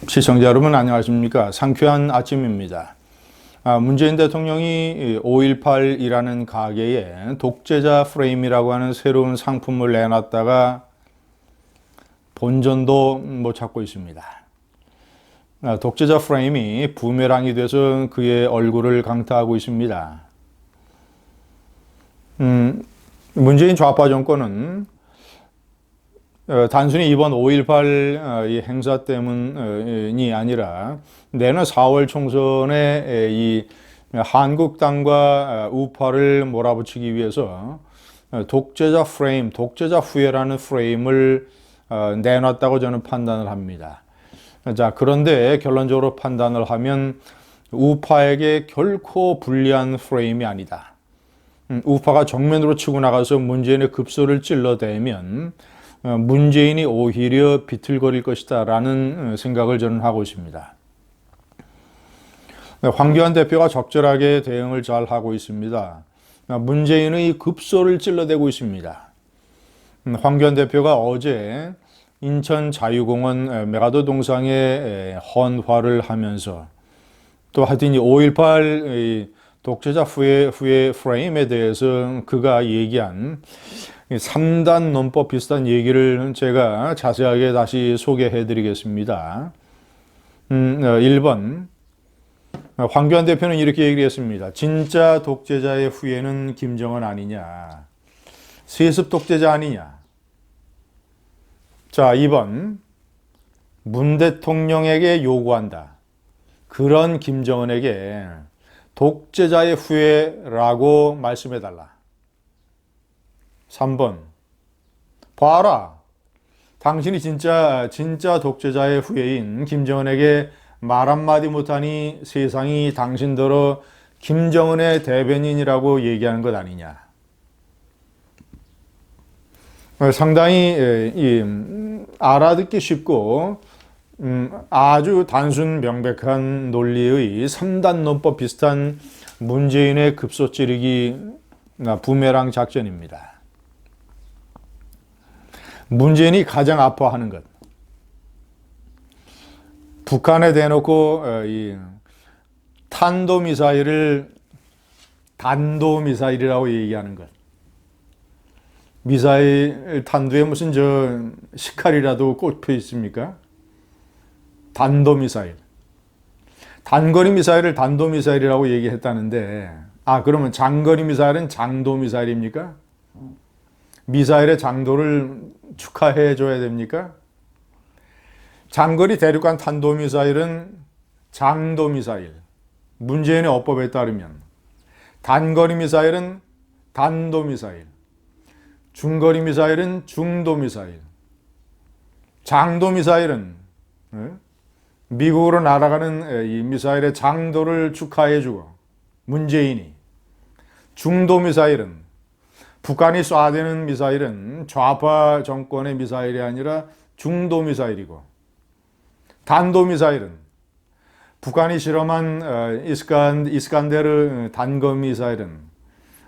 시청자 여러분 안녕하십니까? 상쾌한 아침입니다. 문재인 대통령이 5.18이라는 가게에 독재자 프레임이라고 하는 새로운 상품을 내놨다가 본전도 못 찾고 있습니다. 독재자 프레임이 부메랑이 돼서 그의 얼굴을 강타하고 있습니다. 문재인 좌파 정권은 단순히 이번 5.18 이 행사 때문이 아니라 내년 4월 총선에 이 한국당과 우파를 몰아붙이기 위해서 독재자 프레임, 독재자 후예라는 프레임을 내놨다고 저는 판단을 합니다. 자, 그런데 결론적으로 판단을 하면 우파에게 결코 불리한 프레임이 아니다. 우파가 정면으로 치고 나가서 문재인의 급소를 찔러대면 문재인이 오히려 비틀거릴 것이다 라는 생각을 저는 하고 있습니다. 황교안 대표가 적절하게 대응을 잘 하고 있습니다. 문재인의 급소를 찔러대고 있습니다. 황교안 대표가 어제 인천 자유공원 메가더 동상에 헌화를 하면서 또 하여튼 이 5.18 독재자 후예 프레임에 대해서 그가 얘기한 3단 논법 비슷한 얘기를 제가 자세하게 다시 소개해 드리겠습니다. 1번 황교안 대표는 이렇게 얘기했습니다. 진짜 독재자의 후예는 김정은 아니냐. 세습 독재자 아니냐. 자, 2번 문 대통령에게 요구한다. 그런 김정은에게 독재자의 후예라고 말씀해달라. 3번 봐라. 당신이 진짜 독재자의 후예인 김정은에게 말 한마디 못하니 세상이 당신더러 김정은의 대변인이라고 얘기하는 것 아니냐. 상당히 알아듣기 쉽고 아주 단순 명백한 논리의 3단 논법 비슷한 문재인의 급소 찌르기 부메랑 작전입니다. 문재인이 가장 아파하는 것. 북한에 대놓고 이 탄도미사일을 단도미사일이라고 얘기하는 것. 미사일 탄두에 무슨 식칼이라도 꽂혀 있습니까? 단도미사일. 단거리 미사일을 단도미사일이라고 얘기했다는데, 그러면 장거리 미사일은 장도미사일입니까? 미사일의 장도를 축하해 줘야 됩니까? 장거리 대륙간 탄도미사일은 장도미사일. 문재인의 어법에 따르면. 단거리 미사일은 단도미사일. 중거리 미사일은 중도미사일. 장도미사일은 미국으로 날아가는 이 미사일의 장도를 축하해 주고 문재인이. 중도미사일은 북한이 쏴대는 미사일은 좌파 정권의 미사일이 아니라 중도미사일이고, 단도미사일은 북한이 실험한 이스칸데르 단거미사일은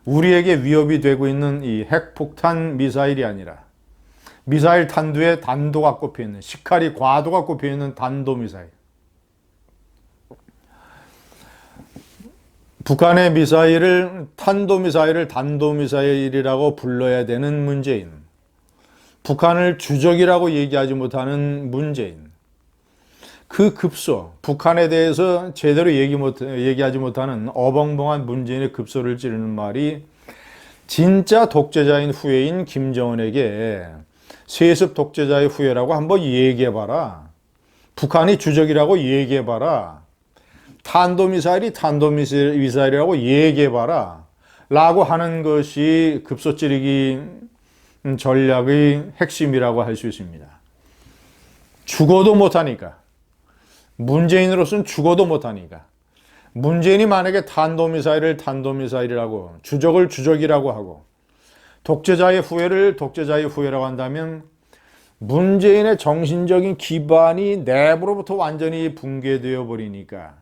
우리에게 위협이 되고 있는 이 핵폭탄 미사일이 아니라 미사일 탄두에 단도가 꼽혀있는, 식칼이 과도가 꼽혀있는 단도미사일. 북한의 미사일을 탄도미사일을 단도미사일이라고 불러야 되는 문재인. 북한을 주적이라고 얘기하지 못하는 문재인. 그 급소, 북한에 대해서 제대로 얘기하지 못하는 어벙벙한 문재인의 급소를 찌르는 말이 진짜 독재자인 후예인 김정은에게 세습 독재자의 후예라고 한번 얘기해봐라. 북한이 주적이라고 얘기해봐라. 탄도미사일이 탄도미사일이라고 얘기해봐라 라고 하는 것이 급소 찌르기 전략의 핵심이라고 할 수 있습니다. 죽어도 못하니까. 문재인으로서는 죽어도 못하니까. 문재인이 만약에 탄도미사일을 탄도미사일이라고, 주적을 주적이라고 하고 독재자의 후예를 독재자의 후예라고 한다면 문재인의 정신적인 기반이 내부로부터 완전히 붕괴되어 버리니까,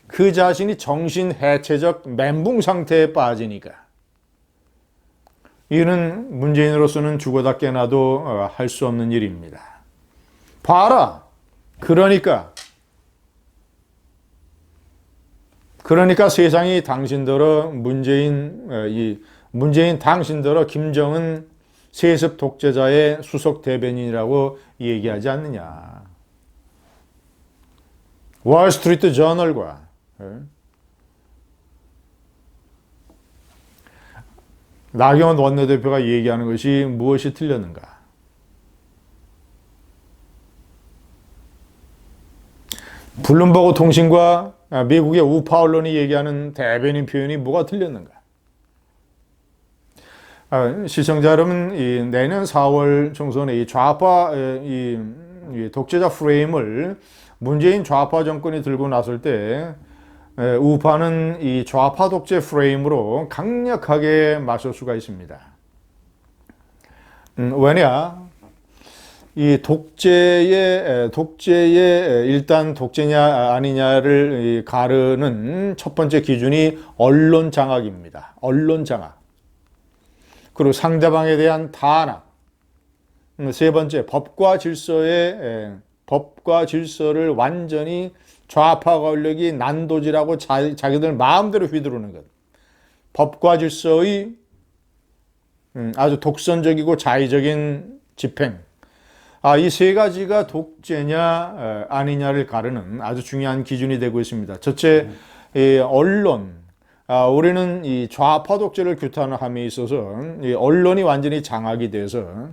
그 자신이 정신해체적 멘붕 상태에 빠지니까, 이는 문재인으로서는 죽어다 깨나도 할 수 없는 일입니다. 봐라. 그러니까 세상이 당신들어 문재인 당신들어 김정은 세습 독재자의 수석 대변인이라고 얘기하지 않느냐. 월스트리트 저널과 나경원 원내대표가 얘기하는 것이 무엇이 틀렸는가? 블룸버그 통신과 미국의 우파 언론이 얘기하는 대변인 표현이 뭐가 틀렸는가? 시청자 여러분, 내년 4월 총선에 이 좌파 이 독재자 프레임을 문재인 좌파 정권이 들고 나설 때 우파는 이 좌파 독재 프레임으로 강력하게 맞설 수가 있습니다. 왜냐? 이 독재의 일단 독재냐 아니냐를 가르는 첫 번째 기준이 언론 장악입니다. 언론 장악. 그리고 상대방에 대한 탄압. 세 번째, 법과 질서를 완전히 좌파 권력이 난도질하고 자기들 마음대로 휘두르는 것. 법과 질서의 아주 독선적이고 자의적인 집행. 이 세 가지가 독재냐 아니냐를 가르는 아주 중요한 기준이 되고 있습니다. 첫째, 언론. 우리는 이 좌파 독재를 규탄함에 있어서 이 언론이 완전히 장악이 돼서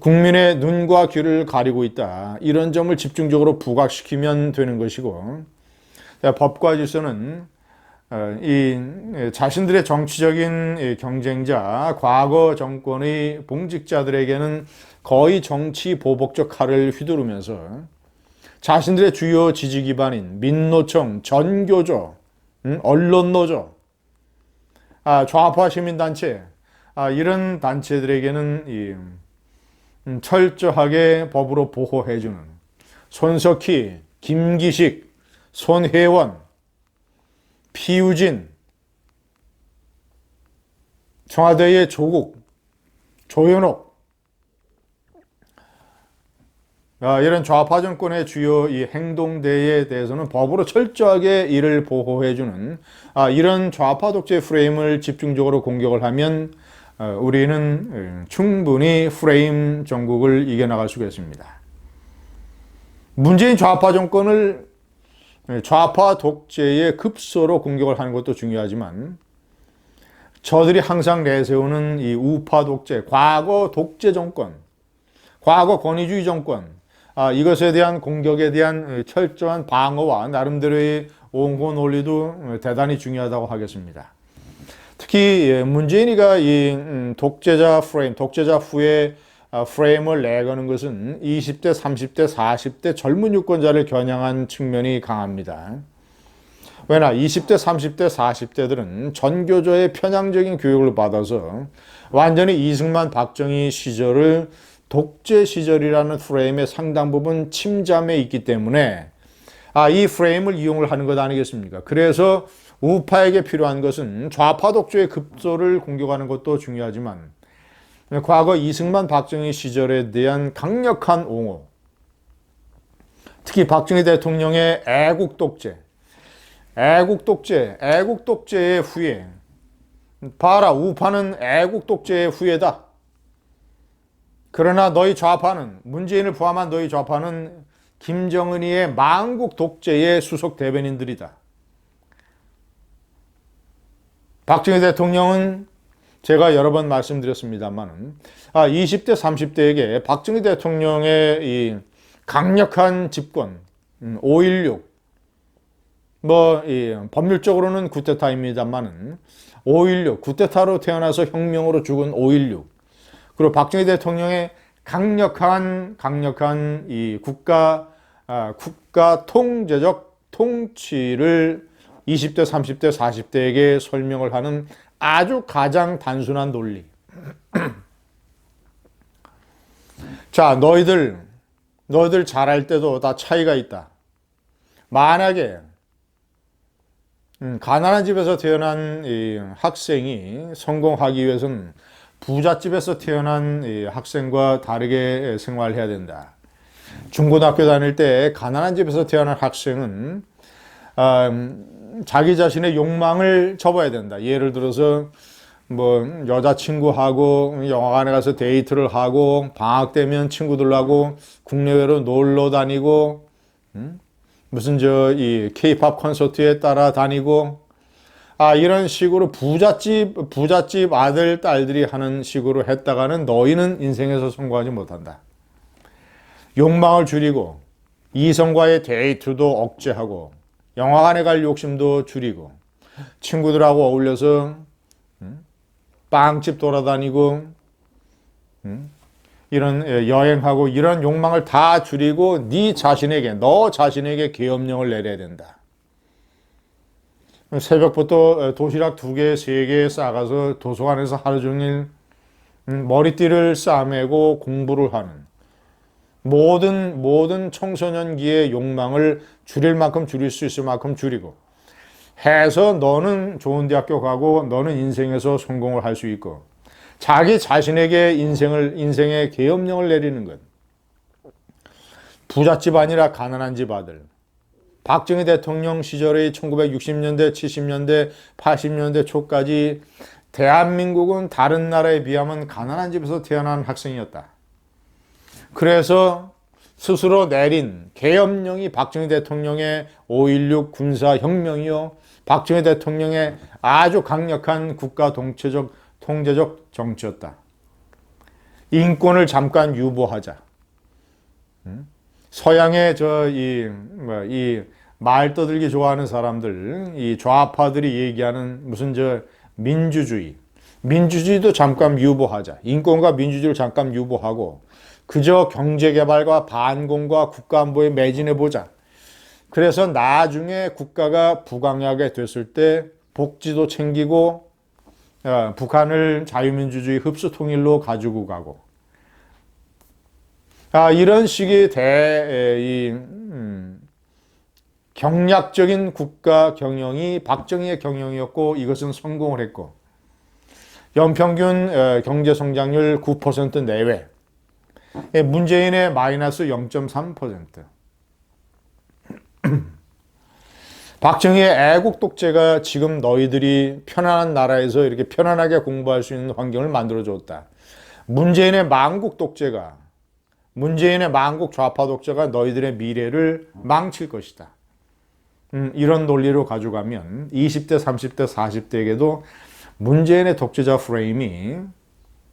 국민의 눈과 귀를 가리고 있다. 이런 점을 집중적으로 부각시키면 되는 것이고, 법과 질서는 자신들의 정치적인 경쟁자, 과거 정권의 봉직자들에게는 거의 정치 보복적 칼을 휘두르면서 자신들의 주요 지지 기반인 민노총, 전교조, 언론노조, 좌파 시민단체, 이런 단체들에게는 철저하게 법으로 보호해주는 손석희, 김기식, 손혜원, 피우진, 청와대의 조국, 조현옥, 이런 좌파 정권의 주요 이 행동대에 대해서는 법으로 철저하게 이를 보호해주는 이런 좌파 독재 프레임을 집중적으로 공격을 하면 우리는 충분히 프레임 정국을 이겨나갈 수가 있습니다. 문재인 좌파 정권을 좌파 독재의 급소로 공격을 하는 것도 중요하지만 저들이 항상 내세우는 이 우파 독재, 과거 독재 정권, 과거 권위주의 정권, 이것에 대한 공격에 대한 철저한 방어와 나름대로의 옹호 논리도 대단히 중요하다고 하겠습니다. 특히 문재인이가 이 독재자 후의 프레임을 내거는 것은 20대, 30대, 40대 젊은 유권자를 겨냥한 측면이 강합니다. 왜냐, 20대, 30대, 40대들은 전교조의 편향적인 교육을 받아서 완전히 이승만, 박정희 시절을 독재 시절이라는 프레임의 상당 부분 침잠해 있기 때문에 이 프레임을 이용을 하는 것 아니겠습니까? 그래서 우파에게 필요한 것은 좌파 독재의 급소를 공격하는 것도 중요하지만 과거 이승만, 박정희 시절에 대한 강력한 옹호, 특히 박정희 대통령의 애국 독재의 후예. 봐라, 우파는 애국 독재의 후예다. 그러나 너희 좌파는, 문재인을 포함한 너희 좌파는 김정은이의 망국 독재의 수석 대변인들이다. 박정희 대통령은 제가 여러 번 말씀드렸습니다만 20대, 30대에게 박정희 대통령의 이 강력한 집권, 5.16, 법률적으로는 쿠데타입니다만은 5.16, 쿠데타로 태어나서 혁명으로 죽은 5.16, 그리고 박정희 대통령의 강력한 이 국가 통제적 통치를 20대, 30대, 40대에게 설명을 하는 아주 가장 단순한 논리. 자, 너희들 잘할 때도 다 차이가 있다. 만약에 가난한 집에서 태어난 이 학생이 성공하기 위해서는 부잣집에서 태어난 이 학생과 다르게 생활해야 된다. 중고등학교 다닐 때 가난한 집에서 태어난 학생은 자기 자신의 욕망을 접어야 된다. 예를 들어서 뭐 여자친구하고 영화관에 가서 데이트를 하고 방학 되면 친구들하고 국내외로 놀러 다니고 무슨 이 K-팝 콘서트에 따라 다니고 이런 식으로 부잣집 아들 딸들이 하는 식으로 했다가는 너희는 인생에서 성공하지 못한다. 욕망을 줄이고 이성과의 데이트도 억제하고 영화관에 갈 욕심도 줄이고 친구들하고 어울려서 빵집 돌아다니고 이런 여행하고 이런 욕망을 다 줄이고 너 자신에게 계엄령을 내려야 된다. 새벽부터 도시락 2개, 3개 싸가서 도서관에서 하루 종일 머리띠를 싸매고 공부를 하는 모든 청소년기의 욕망을 줄일 만큼 줄일 수 있을 만큼 줄이고 해서 너는 좋은 대학교 가고 너는 인생에서 성공을 할 수 있고 자기 자신에게 인생의 계엄령을 내리는 것. 부잣집 아니라 가난한 집 아들. 박정희 대통령 시절의 1960년대, 70년대, 80년대 초까지 대한민국은 다른 나라에 비하면 가난한 집에서 태어난 학생이었다. 그래서 스스로 내린 계엄령이 박정희 대통령의 5.16 군사혁명이요. 박정희 대통령의 아주 강력한 국가 통제적 정치였다. 인권을 잠깐 유보하자. 서양의 이 말 떠들기 좋아하는 사람들, 이 좌파들이 얘기하는 무슨 민주주의도 잠깐 유보하자. 인권과 민주주의를 잠깐 유보하고 그저 경제개발과 반공과 국가안보에 매진해보자. 그래서 나중에 국가가 부강하게 됐을 때 복지도 챙기고 북한을 자유민주주의 흡수통일로 가지고 가고 이런 식의 경략적인 국가 경영이 박정희의 경영이었고 이것은 성공을 했고 연평균 경제성장률 9% 내외 문재인의 마이너스 0.3%. 박정희의 애국 독재가 지금 너희들이 편안한 나라에서 이렇게 편안하게 공부할 수 있는 환경을 만들어줬다. 문재인의 망국 좌파 독재가 너희들의 미래를 망칠 것이다. 이런 논리로 가져가면 20대, 30대, 40대에게도 문재인의 독재자 프레임이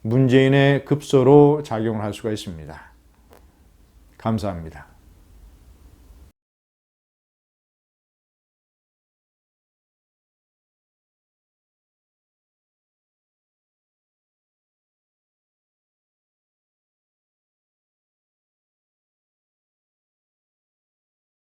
문재인의 급소로 작용을 할 수가 있습니다. 감사합니다.